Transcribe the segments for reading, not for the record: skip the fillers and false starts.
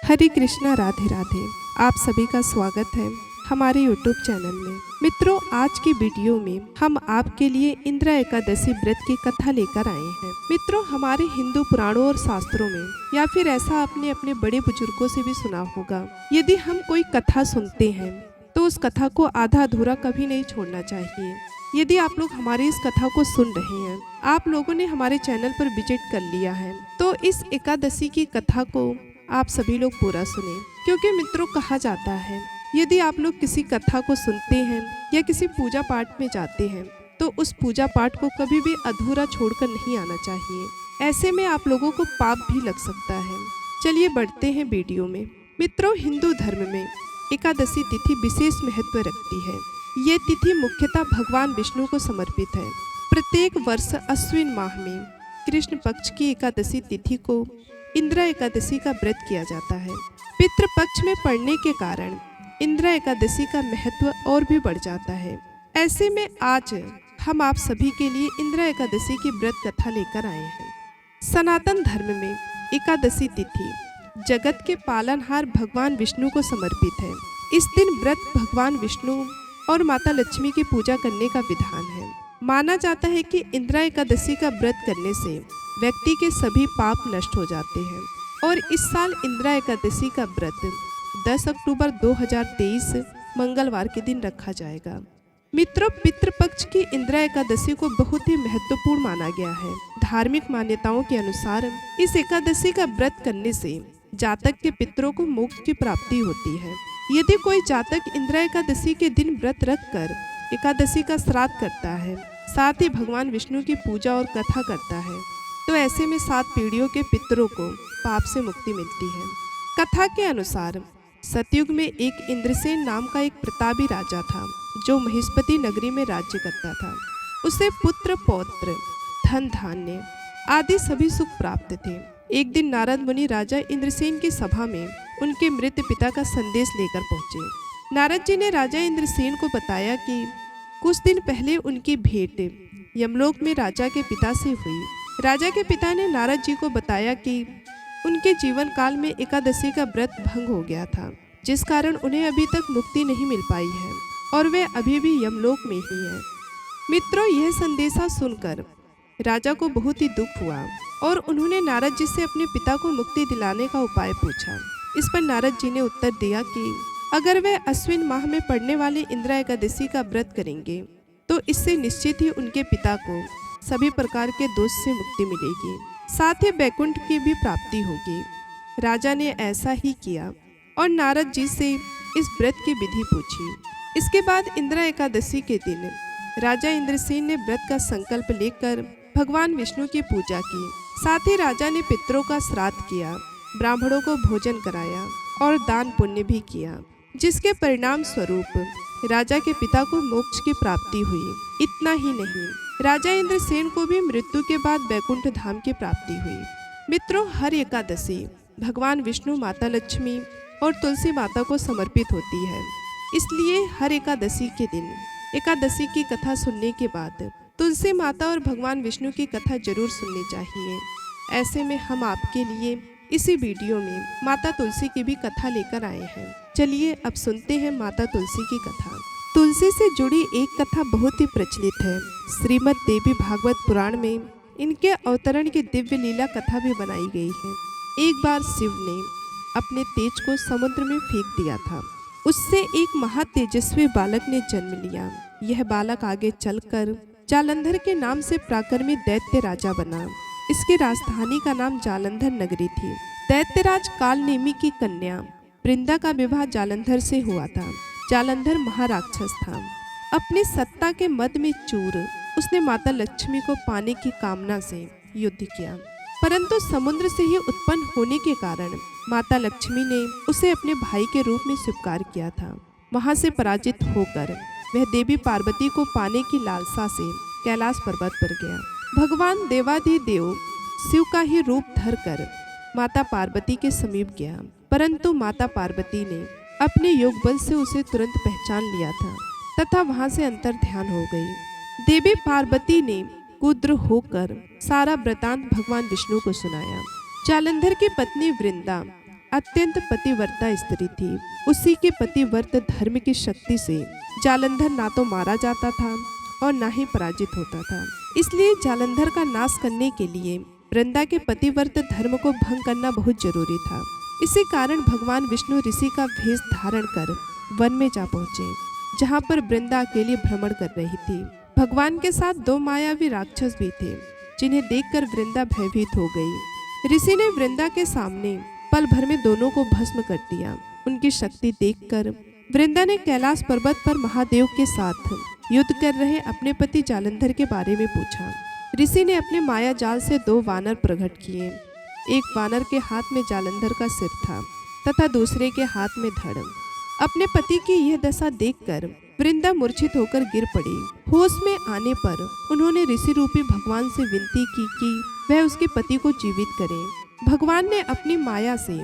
हरे कृष्णा, राधे राधे। आप सभी का स्वागत है हमारे YouTube चैनल में। मित्रों, आज की वीडियो में हम आपके लिए इंदिरा एकादशी व्रत की कथा लेकर आए हैं। मित्रों, हमारे हिंदू पुराणों और शास्त्रों में या फिर ऐसा आपने अपने बड़े बुजुर्गों से भी सुना होगा, यदि हम कोई कथा सुनते हैं तो उस कथा को आधा अधूरा कभी नहीं छोड़ना चाहिए। यदि आप लोग हमारी इस कथा को सुन रहे हैं, आप लोगों ने हमारे चैनल पर विजिट कर लिया है, तो इस एकादशी की कथा को आप सभी लोग पूरा सुने, क्योंकि मित्रों कहा जाता है यदि आप लोग किसी कथा को सुनते हैं या किसी पूजा पाठ में जाते हैं तो उस पूजा पाठ को कभी भी अधूरा छोड़कर नहीं आना चाहिए। ऐसे में आप लोगों को पाप भी लग सकता है। चलिए बढ़ते हैं वीडियो में। मित्रों, हिंदू धर्म में एकादशी तिथि विशेष महत्व रखती है। ये तिथि मुख्यतः भगवान विष्णु को समर्पित है। प्रत्येक वर्ष अश्विन माह में कृष्ण पक्ष की एकादशी तिथि को इंदिरा एकादशी का व्रत किया जाता है। पितृपक्ष में पड़ने के कारण इंदिरा एकादशी का महत्व और भी बढ़ जाता है। ऐसे में आज हम आप सभी के लिए इंदिरा एकादशी की व्रत कथा लेकर आए हैं। सनातन धर्म में एकादशी तिथि जगत के पालनहार भगवान विष्णु को समर्पित है। इस दिन व्रत भगवान विष्णु और माता लक्ष्मी की पूजा करने का विधान है। माना जाता है कि इंदिरा एकादशी का व्रत करने से व्यक्ति के सभी पाप नष्ट हो जाते हैं। और इस साल इंदिरा एकादशी का व्रत 10 अक्टूबर 2023 मंगलवार के दिन रखा जाएगा। मित्रों, पितृपक्ष की इंदिरा एकादशी को बहुत ही महत्वपूर्ण माना गया है। धार्मिक मान्यताओं के अनुसार इस एकादशी का व्रत करने से जातक के पितरों को मोक्ष की प्राप्ति होती है। यदि कोई जातक इंदिरा एकादशी के दिन व्रत रखकर एकादशी का श्राद्ध करता है, साथ ही भगवान विष्णु की पूजा और कथा करता है, तो ऐसे में 7 पीढ़ियों के पितरों को पाप से मुक्ति मिलती है। कथा के अनुसार सतयुग में एक इंद्रसेन नाम का एक प्रतापी राजा था, जो महिष्मती नगरी में राज्य करता था। उसे पुत्र, पौत्र, धन धान्य आदि सभी सुख प्राप्त थे। एक दिन नारद मुनि राजा इंद्रसेन की सभा में उनके मृत पिता का संदेश लेकर पहुंचे। नारद जी ने राजा इंद्रसेन को बताया कि कुछ दिन पहले उनकी भेंट यमलोक में राजा के पिता से हुई। राजा के पिता ने नारद जी को बताया कि उनके जीवन काल में एकादशी का व्रत भंग हो गया था, जिस कारण उन्हें अभी तक मुक्ति नहीं मिल पाई है और वे अभी भी यमलोक में ही हैं। मित्रों, यह संदेशा सुनकर राजा को बहुत ही दुख हुआ और उन्होंने नारद जी से अपने पिता को मुक्ति दिलाने का उपाय पूछा। इस पर नारद जी ने उत्तर दिया कि अगर वे अश्विन माह में पड़ने वाली इंदिरा एकादशी का व्रत करेंगे तो इससे निश्चित ही उनके पिता को सभी प्रकार के दोष से मुक्ति मिलेगी, साथ ही वैकुंठ की भी प्राप्ति होगी। राजा ने ऐसा ही किया और नारद जी से इस व्रत की विधि पूछी। इसके बाद इंदिरा एकादशी के दिन राजा इंद्रसेन ने व्रत का संकल्प लेकर भगवान विष्णु की पूजा की। साथ ही राजा ने पितरों का श्राद्ध किया, ब्राह्मणों को भोजन कराया और दान पुण्य भी किया, जिसके परिणाम स्वरूप राजा के पिता को मोक्ष की प्राप्ति हुई। इतना ही नहीं, राजा इंद्रसेन को भी मृत्यु के बाद वैकुंठ धाम की प्राप्ति हुई। मित्रों, हर एकादशी भगवान विष्णु, माता लक्ष्मी और तुलसी माता को समर्पित होती है। इसलिए हर एकादशी के दिन एकादशी की कथा सुनने के बाद तुलसी माता और भगवान विष्णु की कथा जरूर सुननी चाहिए। ऐसे में हम आपके लिए इसी वीडियो में माता तुलसी की भी कथा लेकर आए हैं। चलिए अब सुनते हैं माता तुलसी की कथा। तुलसी से जुड़ी एक कथा बहुत ही प्रचलित है। श्रीमद् देवी भागवत पुराण में इनके अवतरण की दिव्य लीला कथा भी बनाई गई है। एक बार शिव ने अपने तेज को समुद्र में फेंक दिया था। उससे एक महातेजस्वी बालक ने जन्म लिया। यह बालक आगे चलकर जालंधर के नाम से पराक्रमी दैत्य राजा बना। इसकी राजधानी का नाम जालंधर नगरी थी। दैत्यराज कालनेमी की कन्या वृंदा का विवाह जालंधर से हुआ था। जालंधर महाराक्षस था। अपनी सत्ता के मद में चूर उसने माता लक्ष्मी को पाने की कामना से युद्ध किया, परंतु समुद्र से ही उत्पन्न होने के कारण माता लक्ष्मी ने उसे अपने भाई के रूप में स्वीकार किया था। वहां से पराजित होकर वह देवी पार्वती को पाने की लालसा से कैलाश पर्वत पर गया। भगवान देवाधिदेव शिव का ही रूप धरकर माता पार्वती के समीप गया, परंतु माता पार्वती ने अपने योग बल से उसे तुरंत पहचान लिया था तथा वहां से अंतर ध्यान हो गई। देवी पार्वती ने कुद्र होकर सारा वृतांत भगवान विष्णु को सुनाया। जालंधर की पत्नी वृंदा अत्यंत पतिव्रता स्त्री थी। उसी के पतिव्रत धर्म की शक्ति से जालंधर ना तो मारा जाता था और ना ही पराजित होता था। इसलिए जालंधर का नाश करने के लिए वृंदा के पतिव्रत धर्म को भंग करना बहुत जरूरी था। इसी कारण भगवान विष्णु ऋषि का भेष धारण कर वन में जा पहुँचे, जहाँ पर वृंदा अकेली भ्रमण कर रही थी। भगवान के साथ 2 मायावी राक्षस भी थे, जिन्हें देखकर वृंदा भयभीत हो गई। ऋषि ने वृंदा के सामने पल भर में दोनों को भस्म कर दिया। उनकी शक्ति देखकर वृंदा ने कैलाश पर्वत पर महादेव के साथ युद्ध कर रहे अपने पति जालंधर के बारे में पूछा। ऋषि ने अपने माया जाल से 2 वानर प्रकट किए। एक वानर के हाथ में जालंधर का सिर था तथा दूसरे के हाथ में धड़। अपने पति की यह दशा देखकर वृंदा मूर्छित होकर गिर पड़ी। होश में आने पर उन्होंने ऋषि रूपी भगवान से विनती की कि वह उसके पति को जीवित करें। भगवान ने अपनी माया से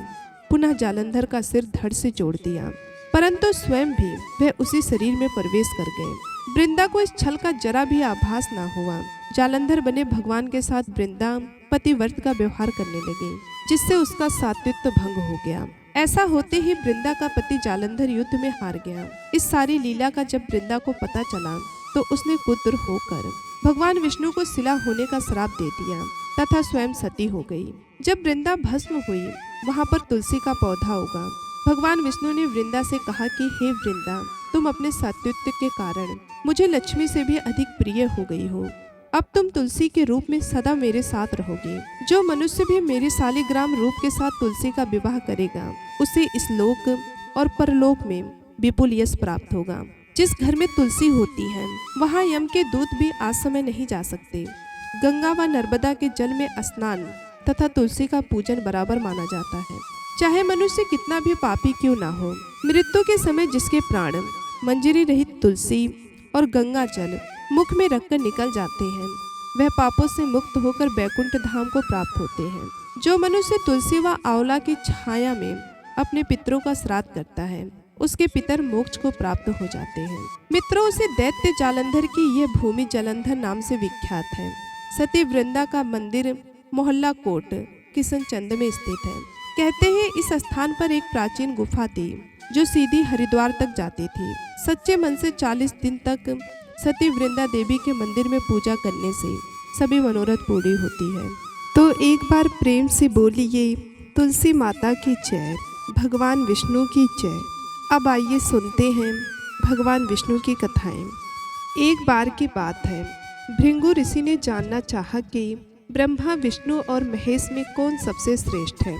पुनः जालंधर का सिर धड़ से जोड़ दिया, परंतु स्वयं भी वह उसी शरीर में प्रवेश कर गए। वृंदा को इस छल का जरा भी आभास न हुआ। जालंधर बने भगवान के साथ वृंदा पतिव्रत का व्यवहार करने लगी, जिससे उसका सात्वित्व भंग हो गया। ऐसा होते ही वृंदा का पति जालंधर युद्ध में हार गया। इस सारी लीला का जब वृंदा को पता चला तो उसने क्रुद्ध होकर भगवान विष्णु को शिला होने का श्राप दे दिया तथा स्वयं सती हो गई। जब वृंदा भस्म हुई, वहाँ पर तुलसी का पौधा उगा। भगवान विष्णु ने वृंदा से कहा कि हे वृंदा, तुम अपने सात्वित्व के कारण मुझे लक्ष्मी से भी अधिक प्रिय हो गई हो। अब तुम तुलसी के रूप में सदा मेरे साथ रहोगे। जो मनुष्य भी मेरी शालिग्राम रूप के साथ तुलसी का विवाह करेगा, उसे इस लोक और परलोक में विपुल यश प्राप्त होगा। जिस घर में तुलसी होती है, वहाँ यम के दूत भी आज समय नहीं जा सकते। गंगा व नर्मदा के जल में स्नान तथा तुलसी का पूजन बराबर माना जाता है। चाहे मनुष्य कितना भी पापी क्यों ना हो, मृत्यु के समय जिसके प्राण मंजरी रहित तुलसी और गंगा जल मुख में रखकर निकल जाते हैं, वह पापों से मुक्त होकर बैकुंठ धाम को प्राप्त होते हैं। जो मनुष्य तुलसी व आंवला की छाया में अपने पितरों का श्राद्ध करता है, उसके पितर मोक्ष को प्राप्त हो जाते हैं। मित्रों, उसे दैत्य जालंधर की यह भूमि जालंधर नाम से विख्यात है। सती वृंदा का मंदिर मोहल्ला कोट किशनचंद में स्थित है। कहते हैं इस स्थान पर एक प्राचीन गुफा थी जो सीधी हरिद्वार तक जाती थी। सच्चे मन से 40 दिन तक सती वृंदा देवी के मंदिर में पूजा करने से सभी मनोरथ पूरी होती है। तो एक बार प्रेम से बोलिए तुलसी माता की जय, भगवान विष्णु की जय। अब आइए सुनते हैं भगवान विष्णु की कथाएं। एक बार की बात है, भृंगु ऋषि ने जानना चाहा कि ब्रह्मा, विष्णु और महेश में कौन सबसे श्रेष्ठ है।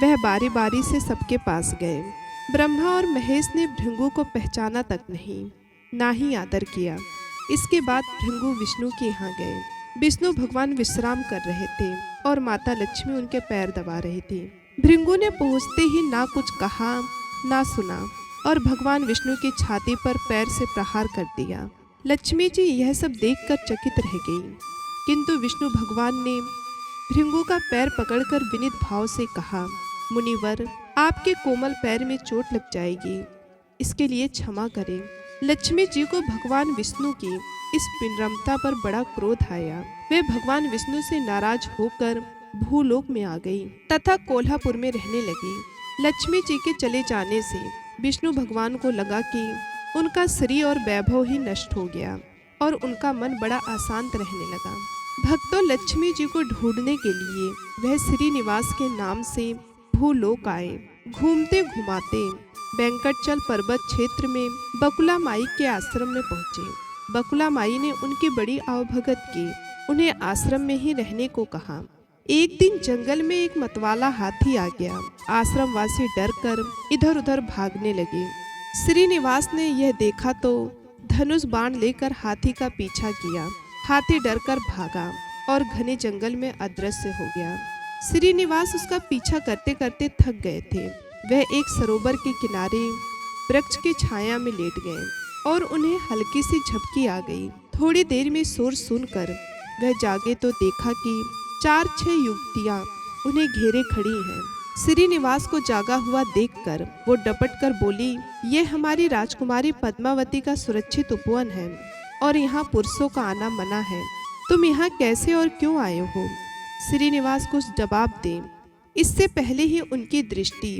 वह बारी बारी से सबके पास गए। ब्रह्मा और महेश ने भृंगु को पहचाना तक नहीं, ना ही आदर किया। इसके बाद भृंगु विष्णु के यहाँ गए। विष्णु भगवान विश्राम कर रहे थे और माता लक्ष्मी उनके पैर दबा रही थी। भृंगु ने पहुँचते ही ना कुछ कहा ना सुना और भगवान विष्णु की छाती पर पैर से प्रहार कर दिया। लक्ष्मी जी यह सब देखकर चकित रह गई, किंतु विष्णु भगवान ने भृंगु का पैर पकड़कर विनीत भाव से कहा, मुनिवर, आपके कोमल पैर में चोट लग जाएगी, इसके लिए क्षमा करें। लक्ष्मी जी को भगवान विष्णु की इस विनम्रता पर बड़ा क्रोध आया। वे भगवान विष्णु से नाराज होकर भूलोक में आ गई तथा कोल्हापुर में रहने लगी। लक्ष्मी जी के चले जाने से विष्णु भगवान को लगा कि उनका श्री और वैभव ही नष्ट हो गया और उनका मन बड़ा अशांत रहने लगा। भक्तों लक्ष्मी जी को ढूंढने के लिए वह श्रीनिवास के नाम से भूलोक आए। घूमते घुमाते वेंकटचल पर्वत क्षेत्र में बकुला माई के आश्रम में पहुँचे। बकुला माई ने उनकी बड़ी आवभगत की, उन्हें आश्रम में ही रहने को कहा। एक दिन जंगल में एक मतवाला हाथी आ गया। आश्रम वासी डर कर इधर उधर भागने लगे। श्रीनिवास ने यह देखा तो धनुष बाण लेकर हाथी का पीछा किया। हाथी डरकर भागा और घने जंगल में अदृश्य हो गया। श्रीनिवास उसका पीछा करते करते थक गए थे। वह एक सरोवर के किनारे वृक्ष की छाया में लेट गए और उन्हें हल्की सी झपकी आ गई। थोड़ी देर में शोर सुनकर वह जागे तो देखा कि 4-6 युवतियां उन्हें घेरे खड़ी हैं। श्रीनिवास को जागा हुआ देखकर वो डपट कर बोली, ये हमारी राजकुमारी पद्मावती का सुरक्षित उपवन है और यहाँ पुरुषों का आना मना है। तुम यहाँ कैसे और क्यों आए हो? श्रीनिवास कुछ जवाब दे इससे पहले ही उनकी दृष्टि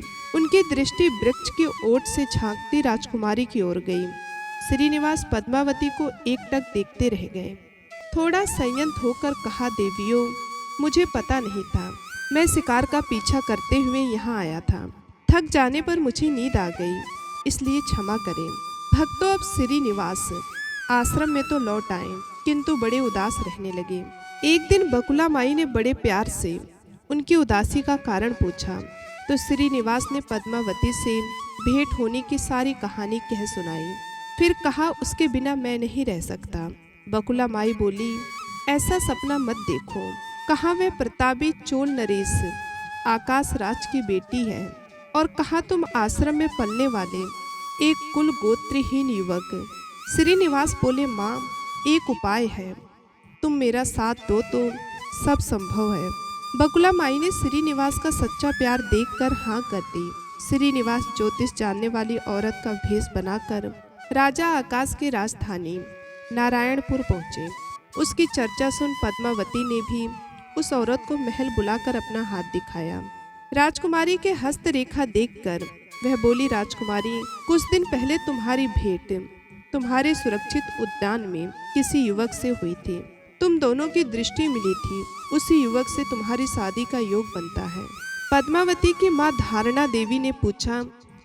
वृक्ष की ओट से झांकती राजकुमारी की ओर गई। श्रीनिवास पद्मावती को एकटक देखते रह गए। थोड़ा संयत होकर कहा, देवियों, मुझे पता नहीं था। मैं शिकार का पीछा करते हुए यहाँ आया था। थक जाने पर मुझे नींद आ गई, इसलिए क्षमा करें। भक्तों, अब श्रीनिवास आश्रम में तो लौट आए, किंतु बड़े उदास रहने लगे। एक दिन बकुला माई ने बड़े प्यार से उनकी उदासी का कारण पूछा, तो श्रीनिवास ने पद्मावती से भेंट होने की सारी कहानी कह सुनाई। फिर कहा, उसके बिना मैं नहीं रह सकता। बकुला माई बोली, ऐसा सपना मत देखो। कहाँ वह प्रतापी चोल नरेश आकाश राज की बेटी है, और कहाँ तुम आश्रम में पलने वाले एक कुल गोत्रहीन युवक। श्रीनिवास बोले, माँ, एक उपाय है, तुम मेरा साथ दो तो सब संभव है। बकुला माई ने श्रीनिवास का सच्चा प्यार देखकर हाँ कर दी। श्रीनिवास ज्योतिष जानने वाली औरत का भेष बनाकर राजा आकाश की राजधानी नारायणपुर पहुँचे। उसकी चर्चा सुन पद्मावती ने भी उस औरत को महल बुलाकर अपना हाथ दिखाया। राजकुमारी के हस्तरेखा देखकर वह बोली, राजकुमारी, कुछ दिन पहले तुम्हारी भेंट तुम्हारे सुरक्षित उद्यान में किसी युवक से हुई थी। तुम दोनों की दृष्टि मिली थी। उसी युवक से तुम्हारी शादी का योग बनता है। पद्मावती की माँ धारणा देवी ने पूछा,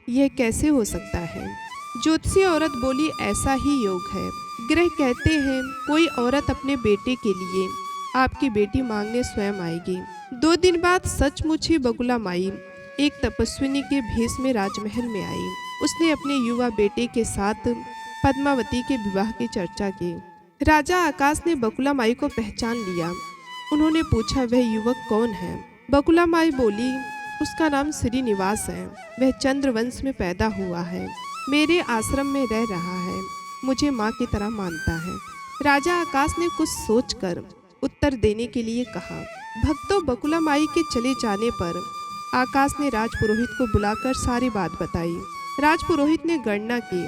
यह कैसे हो सकता है? ज्योतिषी औरत बोली, ऐसा ही योग है। ग्रह कहते हैं कोई औरत अपने बेटे के लिए आपकी बेटी मांगने स्वयं आएगी। 2 दिन बाद सचमुच ही बकुला माई एक तपस्विनी के भेष में राजमहल में आई। उसने अपने युवा बेटे के साथ पद्मावती के विवाह की चर्चा की। राजा आकाश ने बकुला माई को पहचान लिया। उन्होंने पूछा, वह युवक कौन है? बकुला माई बोली, उसका नाम श्रीनिवास है। वह चंद्रवंश में पैदा हुआ है, मेरे आश्रम में रह रहा है, मुझे माँ की तरह मानता है। राजा आकाश ने कुछ सोचकर उत्तर देने के लिए कहा। भक्तों, बकुला माई के चले जाने पर आकाश ने राजपुरोहित को बुलाकर सारी बात बताई। राजपुरोहित ने गणना की,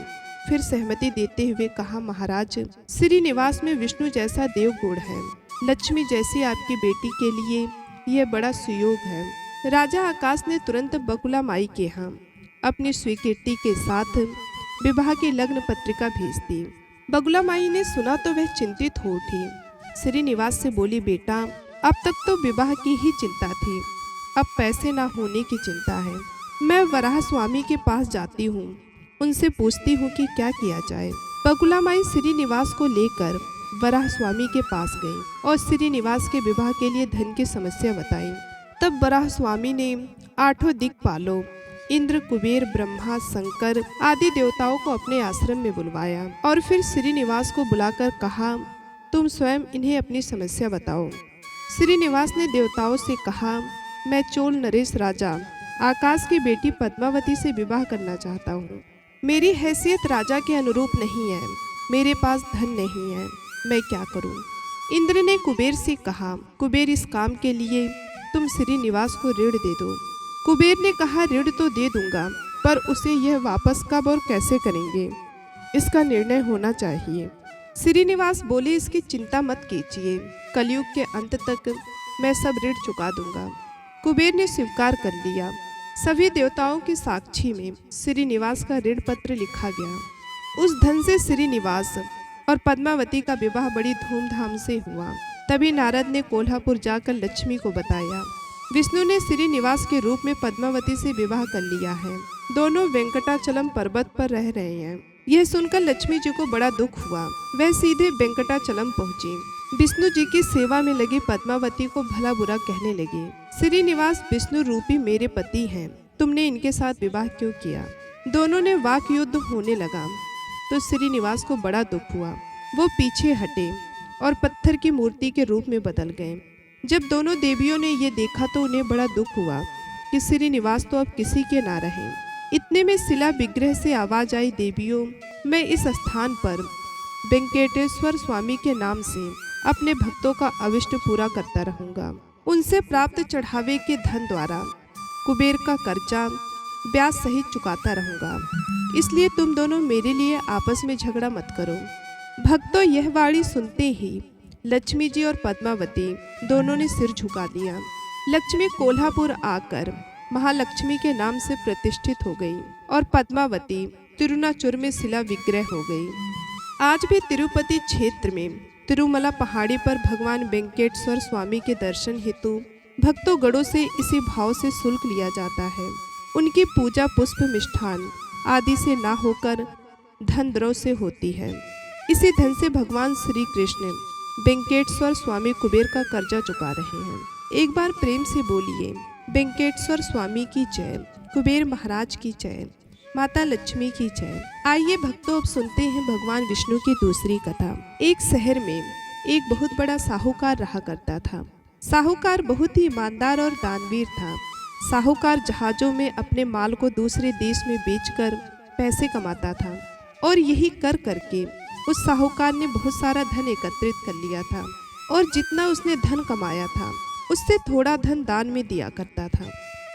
फिर सहमति देते हुए कहा, महाराज, श्रीनिवास में विष्णु जैसा देवगुण है। लक्ष्मी जैसी आपकी बेटी के लिए यह बड़ा सुयोग है। राजा आकाश ने तुरंत बकुला माई के यहाँ अपनी स्वीकृति के साथ विवाह की लग्न पत्रिका भेज दी। बकुला माई ने सुना तो वह चिंतित हो उठी। श्रीनिवास से बोली, बेटा, अब तक तो विवाह की ही चिंता थी, अब पैसे ना होने की चिंता है। मैं वराह स्वामी के पास जाती हूँ, उनसे पूछती हूँ कि क्या किया जाए। बकुला माई श्रीनिवास को लेकर वराह स्वामी के पास गई और श्रीनिवास के विवाह के लिए धन की समस्या बताई। तब वराह स्वामी ने 8 दिक्पालों इंद्र, कुबेर, ब्रह्मा, शंकर आदि देवताओं को अपने आश्रम में बुलवाया और फिर श्रीनिवास को बुलाकर कहा, तुम स्वयं इन्हें अपनी समस्या बताओ। श्रीनिवास ने देवताओं से कहा, मैं चोल नरेश राजा आकाश की बेटी पद्मावती से विवाह करना चाहता हूँ। मेरी हैसियत राजा के अनुरूप नहीं है, मेरे पास धन नहीं है, मैं क्या करूँ? इंद्र ने कुबेर से कहा, कुबेर, इस काम के लिए तुम श्रीनिवास को ऋण दे दो। कुबेर ने कहा, ऋण तो दे दूंगा, पर उसे यह वापस कब और कैसे करेंगे, इसका निर्णय होना चाहिए। श्रीनिवास बोले, इसकी चिंता मत कीजिए, कलयुग के अंत तक मैं सब ऋण चुका दूंगा। कुबेर ने स्वीकार कर लिया। सभी देवताओं की साक्षी में श्रीनिवास का ऋण पत्र लिखा गया। उस धन से श्रीनिवास और पद्मावती का विवाह बड़ी धूमधाम से हुआ। तभी नारद ने कोल्हापुर जाकर लक्ष्मी को बताया, विष्णु ने श्रीनिवास के रूप में पद्मावती से विवाह कर लिया है। दोनों वेंकटाचलम पर्वत पर रह रहे हैं। यह सुनकर लक्ष्मी जी को बड़ा दुख हुआ। वह सीधे वेंकटाचलम पहुंची। विष्णु जी की सेवा में लगी पद्मावती को भला बुरा कहने लगी। श्रीनिवास विष्णु रूपी मेरे पति हैं, तुमने इनके साथ विवाह क्यों किया? दोनों ने वाक युद्ध होने लगा तो श्रीनिवास को बड़ा दुख हुआ। वो पीछे हटे और पत्थर की मूर्ति के रूप में बदल गए। जब दोनों देवियों ने ये देखा तो उन्हें बड़ा दुख हुआ कि श्रीनिवास तो अब किसी के ना रहे। इतने में शिला विग्रह से आवाज आई, देवियों, मैं इस स्थान पर वेंकटेश्वर स्वामी के नाम से अपने भक्तों का अविष्ट पूरा करता रहूंगा। उनसे प्राप्त चढ़ावे के धन द्वारा कुबेर का कर्जा ब्याज सहित चुकाता रहूंगा। इसलिए तुम दोनों मेरे लिए आपस में झगड़ा मत करो। भक्तों, यह वाणी सुनते ही लक्ष्मी जी और पद्मावती दोनों ने सिर झुका लिया। लक्ष्मी कोल्हापुर आकर महालक्ष्मी के नाम से प्रतिष्ठित हो गई और पद्मावती तिरुनाचुर में शिला विग्रह हो गई। आज भी तिरुपति क्षेत्र में तिरुमला पहाड़ी पर भगवान वेंकटेश्वर स्वामी के दर्शन हेतु भक्तों गणों से इसी भाव से शुल्क लिया जाता है। उनकी पूजा पुष्प मिष्ठान आदि से ना होकर धन द्रव्य से होती है। इसी धन से भगवान श्री कृष्ण वेंकटेश्वर स्वामी कुबेर का कर्जा चुका रहे हैं। एक बार प्रेम से बोलिए, वेंकटेश्वर स्वामी की जय, कुबेर महाराज की जय, माता लक्ष्मी की जय। आइए भक्तों, अब सुनते हैं भगवान विष्णु की दूसरी कथा। एक शहर में एक बहुत बड़ा साहूकार रहा करता था। साहूकार बहुत ही ईमानदार और दानवीर था। साहूकार जहाजों में अपने माल को दूसरे देश में बेचकर पैसे कमाता था और यही कर करके उस साहूकार ने बहुत सारा धन एकत्रित कर लिया था और जितना उसने धन कमाया था उससे थोड़ा धन दान में दिया करता था।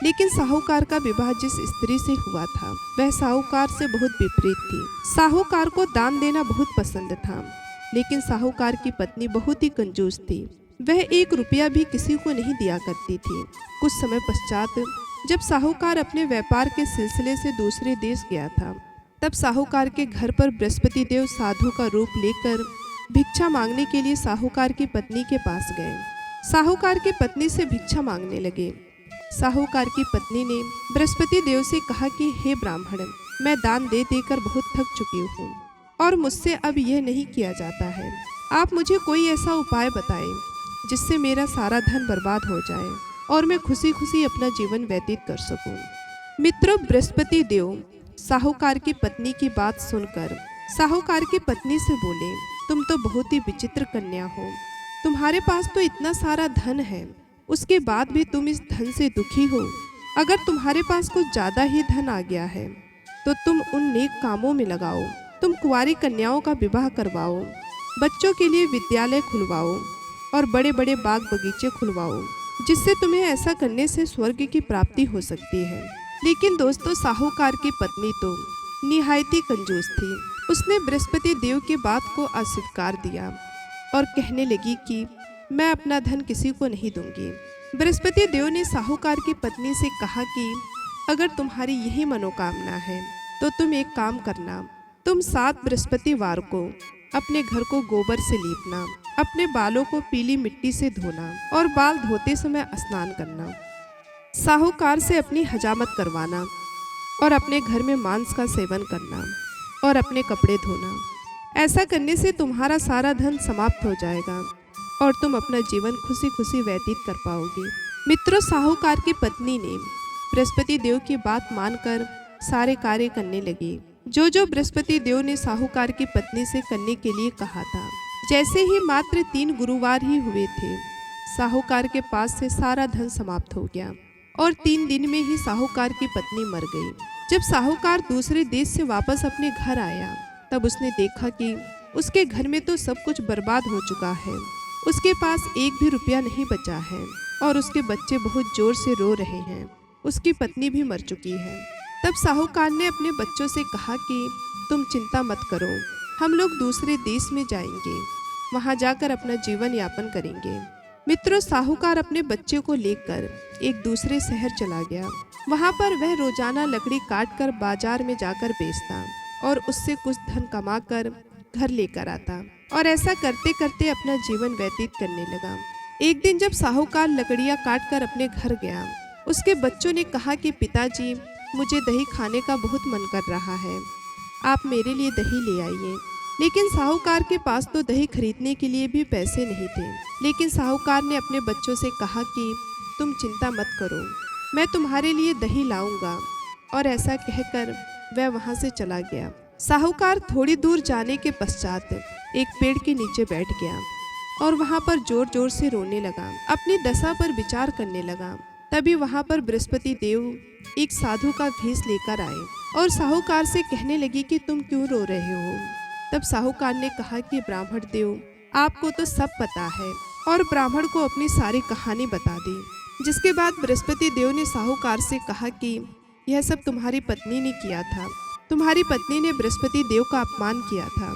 लेकिन साहूकार का विवाह जिस स्त्री से हुआ था वह साहूकार से बहुत विपरीत थी। साहूकार को दान देना बहुत पसंद था, लेकिन साहूकार की पत्नी बहुत ही कंजूस थी। वह 1 रुपया भी किसी को नहीं दिया करती थी। कुछ समय पश्चात जब साहूकार अपने व्यापार के सिलसिले से दूसरे देश गया था, तब साहूकार के घर पर बृहस्पति देव साधु का रूप लेकर भिक्षा मांगने के लिए साहूकार की पत्नी के पास गए। साहूकार की पत्नी से भिक्षा मांगने लगे। साहूकार की पत्नी ने बृहस्पति देव से कहा कि हे ब्राह्मण, मैं दान दे देकर बहुत थक चुकी हूँ और मुझसे अब यह नहीं किया जाता है। आप मुझे कोई ऐसा उपाय बताएं जिससे मेरा सारा धन बर्बाद हो जाए और मैं खुशी खुशी अपना जीवन व्यतीत कर सकूं। मित्रों, बृहस्पति देव साहूकार की पत्नी की बात सुनकर साहूकार की पत्नी से बोले, तुम तो बहुत ही विचित्र कन्या हो। तुम्हारे पास तो इतना सारा धन है, उसके बाद भी तुम इस धन से दुखी हो। अगर तुम्हारे पास कुछ ज़्यादा ही धन आ गया है तो तुम उन नेक कामों में लगाओ। तुम कुंवारी कन्याओं का विवाह करवाओ, बच्चों के लिए विद्यालय खुलवाओ और बड़े बड़े बाग बगीचे खुलवाओ, जिससे तुम्हें ऐसा करने से स्वर्ग की प्राप्ति हो सकती है। लेकिन दोस्तों, साहूकार की पत्नी तो निहायती कंजूस थी। उसने बृहस्पति देव की बात को अस्वीकार दिया और कहने लगी कि मैं अपना धन किसी को नहीं दूंगी। बृहस्पति देव ने साहूकार की पत्नी से कहा कि अगर तुम्हारी यही मनोकामना है तो तुम एक काम करना, तुम 7 बृहस्पतिवार को अपने घर को गोबर से लीपना, अपने बालों को पीली मिट्टी से धोना और बाल धोते समय स्नान करना, साहूकार से अपनी हजामत करवाना और अपने घर में मांस का सेवन करना और अपने कपड़े धोना। ऐसा करने से तुम्हारा सारा धन समाप्त हो जाएगा और तुम अपना जीवन खुशी खुशी व्यतीत कर पाओगे। मित्रों, साहूकार की पत्नी ने बृहस्पति देव की बात मानकर सारे कार्य करने लगी जो बृहस्पति देव ने साहूकार की पत्नी से करने के लिए कहा था। जैसे ही मात्र 3 गुरुवार ही हुए थे, साहूकार के पास से सारा धन समाप्त हो गया और 3 दिन में ही साहूकार की पत्नी मर गई। जब साहूकार दूसरे देश से वापस अपने घर आया, तब उसने देखा कि उसके घर में तो सब कुछ बर्बाद हो चुका है। उसके पास 1 भी रुपया नहीं बचा है और उसके बच्चे बहुत जोर से रो रहे हैं। उसकी पत्नी भी मर चुकी है। तब साहूकार ने अपने बच्चों से कहा कि तुम चिंता मत करो, हम लोग दूसरे देश में जाएंगे, वहां जाकर अपना जीवन यापन करेंगे। मित्रों, साहूकार अपने बच्चे को लेकर एक दूसरे शहर चला गया। वहां पर वह रोजाना लकड़ी काट कर बाजार में जाकर बेचता और उससे कुछ धन कमाकर घर लेकर आता और ऐसा करते करते अपना जीवन व्यतीत करने लगा। एक दिन जब साहूकार लकड़ियां काट कर अपने घर गया, उसके बच्चों ने कहा कि पिताजी, मुझे दही खाने का बहुत मन कर रहा है, आप मेरे लिए दही ले आइए। लेकिन साहूकार के पास तो दही खरीदने के लिए भी पैसे नहीं थे। लेकिन साहूकार ने अपने बच्चों से कहा कि तुम चिंता मत करो, मैं तुम्हारे लिए दही लाऊंगा। और ऐसा कहकर वह वहां से चला गया। साहूकार थोड़ी दूर जाने के पश्चात एक पेड़ के नीचे बैठ गया और वहां पर जोर जोर से रोने लगा, अपनी दशा पर विचार करने लगा। तभी वहां पर बृहस्पति देव एक साधु का भेष लेकर आए और साहूकार से कहने लगी कि तुम क्यों रो रहे हो। तब साहूकार ने कहा कि ब्राह्मण देव, आपको तो सब पता है, और ब्राह्मण को अपनी सारी कहानी बता दी। जिसके बाद बृहस्पति देव ने साहूकार से कहा कि यह सब तुम्हारी पत्नी ने किया था। तुम्हारी पत्नी ने बृहस्पति देव का अपमान किया था,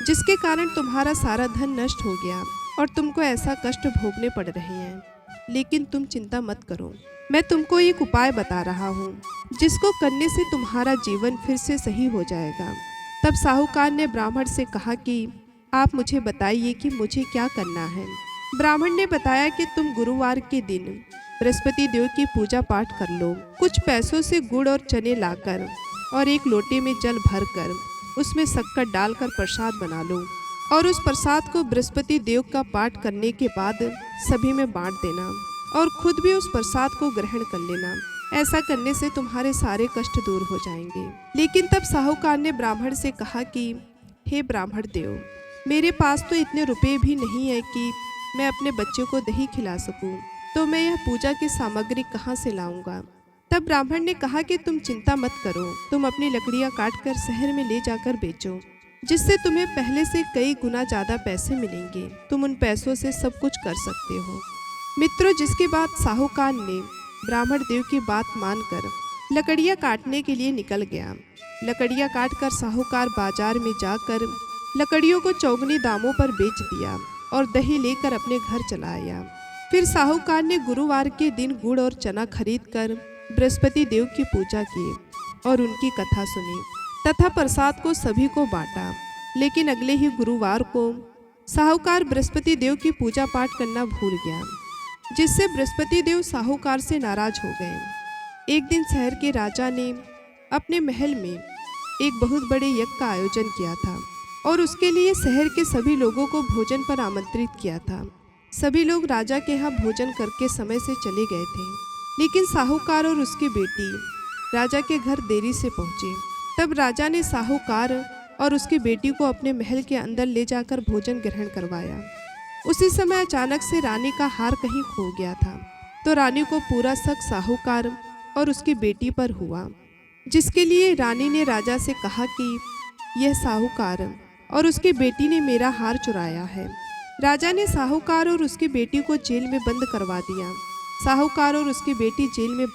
जिसके कारण तुम्हारा सारा धन नष्ट हो गया और तुमको ऐसा कष्ट भोगने पड़ रहे हैं। लेकिन तुम चिंता मत करो, मैं तुमको एक उपाय बता रहा हूँ जिसको करने से तुम्हारा जीवन फिर से सही हो जाएगा। तब साहूकार ने ब्राह्मण से कहा कि आप मुझे बताइए कि मुझे क्या करना है। ब्राह्मण ने बताया कि तुम गुरुवार के दिन बृहस्पति देव की पूजा पाठ कर लो। कुछ पैसों से गुड़ और चने लाकर और एक लोटे में जल भरकर उसमें शक्कर डालकर प्रसाद बना लो और उस प्रसाद को बृहस्पति देव का पाठ करने के बाद सभी में बांट देना और खुद भी उस प्रसाद को ग्रहण कर लेना। ऐसा करने से तुम्हारे सारे कष्ट दूर हो जाएंगे। लेकिन तब साहूकार ने ब्राह्मण से कहा कि हे ब्राह्मण देव, मेरे पास तो इतने रुपए भी नहीं है कि मैं अपने बच्चे को दही खिला सकूं, तो मैं यह पूजा की सामग्री कहाँ से लाऊंगा। तब ब्राह्मण ने कहा कि तुम चिंता मत करो, तुम अपनी लकड़ियाँ काट कर शहर में ले जाकर बेचो, जिससे तुम्हें पहले से कई गुना ज़्यादा पैसे मिलेंगे। तुम उन पैसों से सब कुछ कर सकते हो। मित्रों, जिसके बाद साहूकार ने ब्राह्मण देव की बात मानकर लकड़ियाँ काटने के लिए निकल गया। लकड़ियाँ काटकर साहूकार बाजार में जाकर लकड़ियों को चौगुने दामों पर बेच दिया और दही लेकर अपने घर चला आया। फिर साहूकार ने गुरुवार के दिन गुड़ और चना खरीदकर बृहस्पति देव की पूजा की और उनकी कथा सुनी तथा प्रसाद को सभी को बांटा। लेकिन अगले ही गुरुवार को साहूकार बृहस्पति देव की पूजा पाठ करना भूल गया, जिससे बृहस्पति देव साहूकार से नाराज हो गए। एक दिन शहर के राजा ने अपने महल में एक बहुत बड़े यज्ञ का आयोजन किया था और उसके लिए शहर के सभी लोगों को भोजन पर आमंत्रित किया था। सभी लोग राजा के यहाँ भोजन करके समय से चले गए थे, लेकिन साहूकार और उसकी बेटी राजा के घर देरी से पहुँचे। तब राजा ने साहूकार और उसकी बेटी को अपने महल के अंदर ले जाकर भोजन ग्रहण करवाया। उसी समय अचानक से रानी का हार कहीं खो गया था, तो रानी को पूरा शक साहूकार और उसकी बेटी पर हुआ, जिसके लिए रानी ने राजा से कहा कि यह साहूकार और उसकी बेटी ने मेरा हार चुराया है। राजा ने साहूकार और उसकी बेटी को जेल में बंद करवा दिया। साहूकार और उसकी बेटी जेल में बंद